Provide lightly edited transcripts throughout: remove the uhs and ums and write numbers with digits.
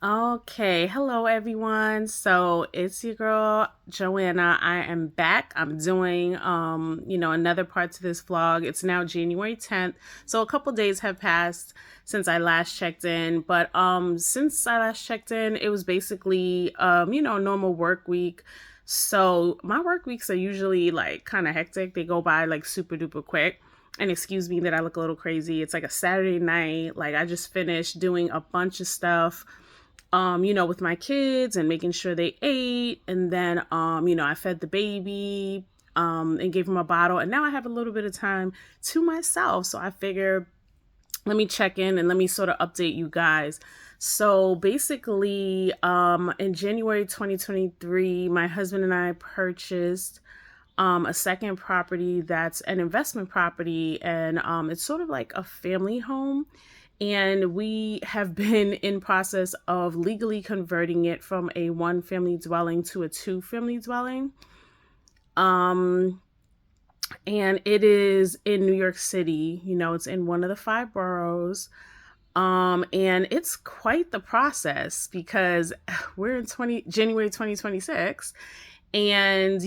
Okay, hello everyone. So it's your girl Joanna. I am back. I'm doing another part to this vlog. It's now January 10th. So a couple days have passed since I last checked in, but since I last checked in, it was basically a normal work week. So my work weeks are usually like kind of hectic. They go by like super duper quick. And excuse me that I look a little crazy. It's like a Saturday night. Like I just finished doing a bunch of stuff with my kids and making sure they ate. And then, I fed the baby, and gave him a bottle. And now I have a little bit of time to myself. So I figure, let me check in and let me sort of update you guys. So basically, in January 2023, my husband and I purchased a second property that's an investment property, and it's sort of like a family home, and we have been in process of legally converting it from a one family dwelling to a two family dwelling. um and it is in New York City. It's in one of the five boroughs. And it's quite the process because we're in 20 January 2026, and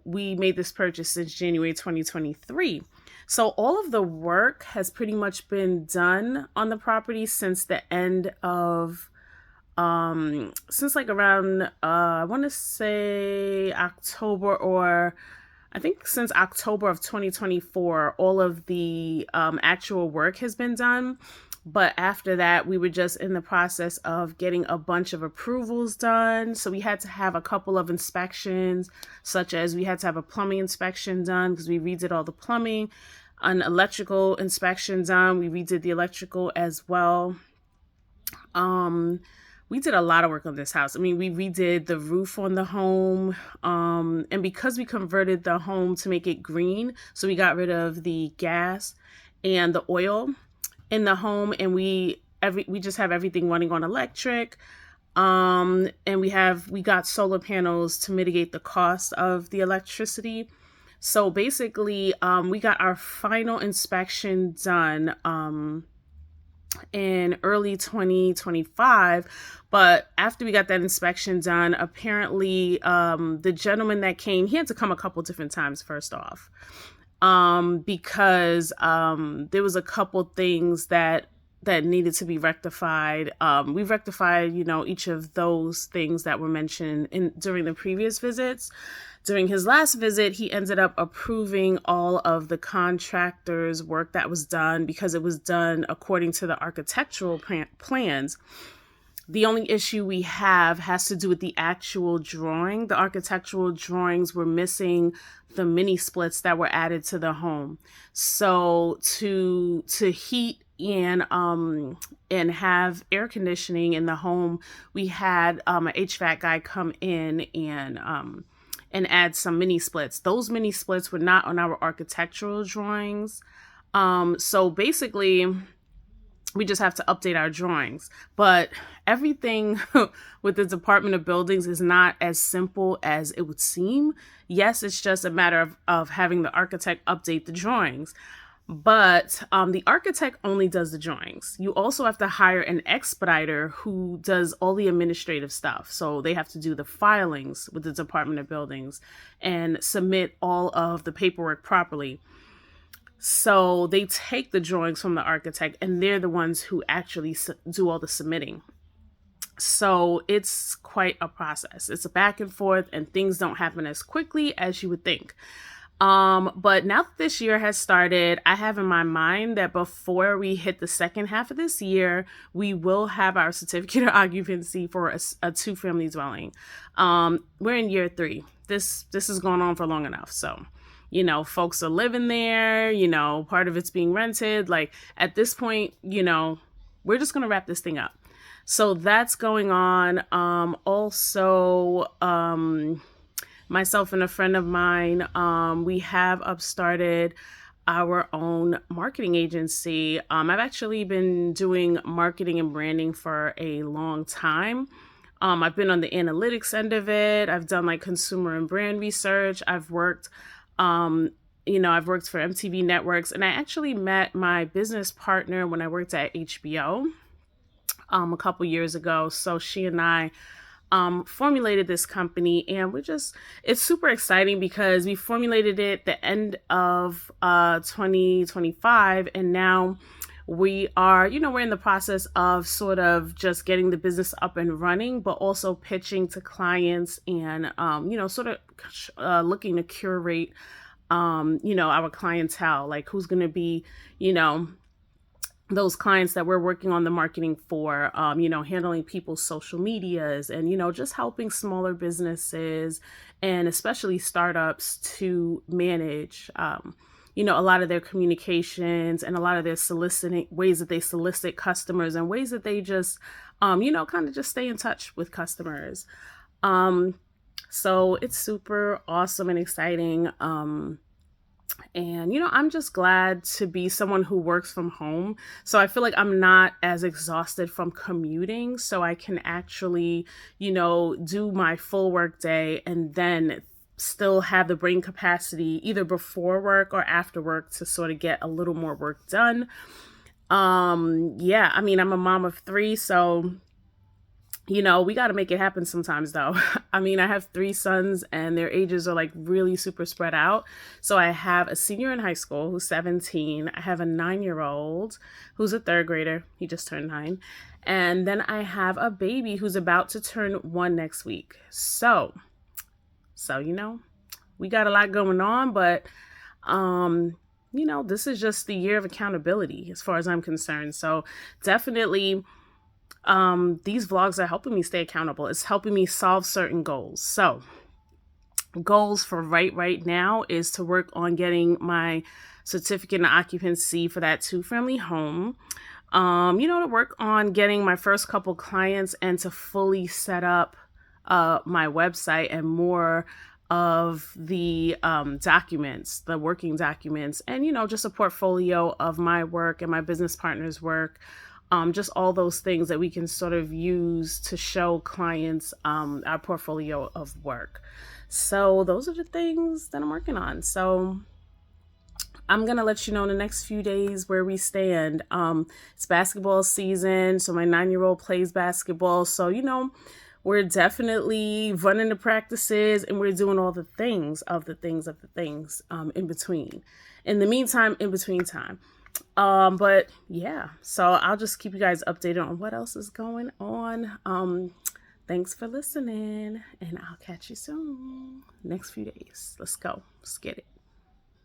we made this purchase since January 2023. So all of the work has pretty much been done on the property since the end of since like around I want to say October, or I think since October of 2024, all of the actual work has been done. But after that, we were just in the process of getting a bunch of approvals done. So we had to have a couple of inspections, such as we had to have a plumbing inspection done because we redid all the plumbing, an electrical inspection done. We redid the electrical as well. Um, we did a lot of work on this house. I mean, we redid the roof on the home. And because we converted the home to make it green, so we got rid of the gas and the oil in the home, and we just have everything running on electric. And we got solar panels to mitigate the cost of the electricity. So basically, we got our final inspection done in early 2025. But after we got that inspection done, apparently, the gentleman that came, he had to come a couple different times, first off, because there was a couple things that needed to be rectified. We rectified, each of those things that were mentioned during the previous visits. During his last visit, he ended up approving all of the contractor's work that was done because it was done according to the architectural plans. The only issue we have has to do with the actual drawing. The architectural drawings were missing the mini splits that were added to the home. So to heat and have air conditioning in the home, we had an HVAC guy come in and add some mini splits. Those mini splits were not on our architectural drawings. So basically, we just have to update our drawings. But everything with the Department of Buildings is not as simple as it would seem. Yes, it's just a matter of having the architect update the drawings. But the architect only does the drawings. You also have to hire an expediter who does all the administrative stuff. So they have to do the filings with the Department of Buildings and submit all of the paperwork properly. So they take the drawings from the architect, and they're the ones who actually do all the submitting. So it's quite a process. It's a back and forth, and things don't happen as quickly as you would think. But now that this year has started, I have in my mind that before we hit the second half of this year, we will have our certificate of occupancy for a two family dwelling. We're in year 3. This has gone on for long enough. So, folks are living there, part of it's being rented. Like at this point, we're just going to wrap this thing up. So that's going on. Also, myself and a friend of mine, we have upstarted our own marketing agency. I've actually been doing marketing and branding for a long time. I've been on the analytics end of it. I've done like consumer and brand research. I've worked for MTV Networks, and I actually met my business partner when I worked at HBO. a couple years ago. So she and I formulated this company, and it's super exciting because we formulated it the end of 2025, and now we are, we're in the process of sort of just getting the business up and running, but also pitching to clients and, sort of looking to curate, our clientele, like who's going to be, those clients that we're working on the marketing for, handling people's social medias and, just helping smaller businesses and especially startups to manage, a lot of their communications and a lot of their soliciting ways that they solicit customers and ways that they just, kind of just stay in touch with customers. So it's super awesome and exciting. And, I'm just glad to be someone who works from home. So I feel like I'm not as exhausted from commuting. So I can actually, do my full work day and then still have the brain capacity either before work or after work to sort of get a little more work done. Yeah, I mean, I'm a mom of three, so we got to make it happen sometimes, though. I mean, I have three sons and their ages are like really super spread out. So I have a senior in high school who's 17. I have a 9-year-old who's a third grader. He just turned 9. And then I have a baby who's about to turn 1 next week. So, we got a lot going on, but, this is just the year of accountability as far as I'm concerned. So definitely, these vlogs are helping me stay accountable. It's helping me solve certain goals. So goals for right now is to work on getting my certificate in occupancy for that 2-family home. To work on getting my first couple clients and to fully set up my website and more of the documents, the working documents, and, just a portfolio of my work and my business partner's work. Just all those things that we can sort of use to show clients our portfolio of work. So those are the things that I'm working on. So I'm going to let you know in the next few days where we stand. It's basketball season, so my 9-year-old plays basketball. So, we're definitely running the practices and we're doing all the things in between. In the meantime, in between time. But yeah, so I'll just keep you guys updated on what else is going on. Thanks for listening, and I'll catch you soon. Next few days. Let's go. Let's get it.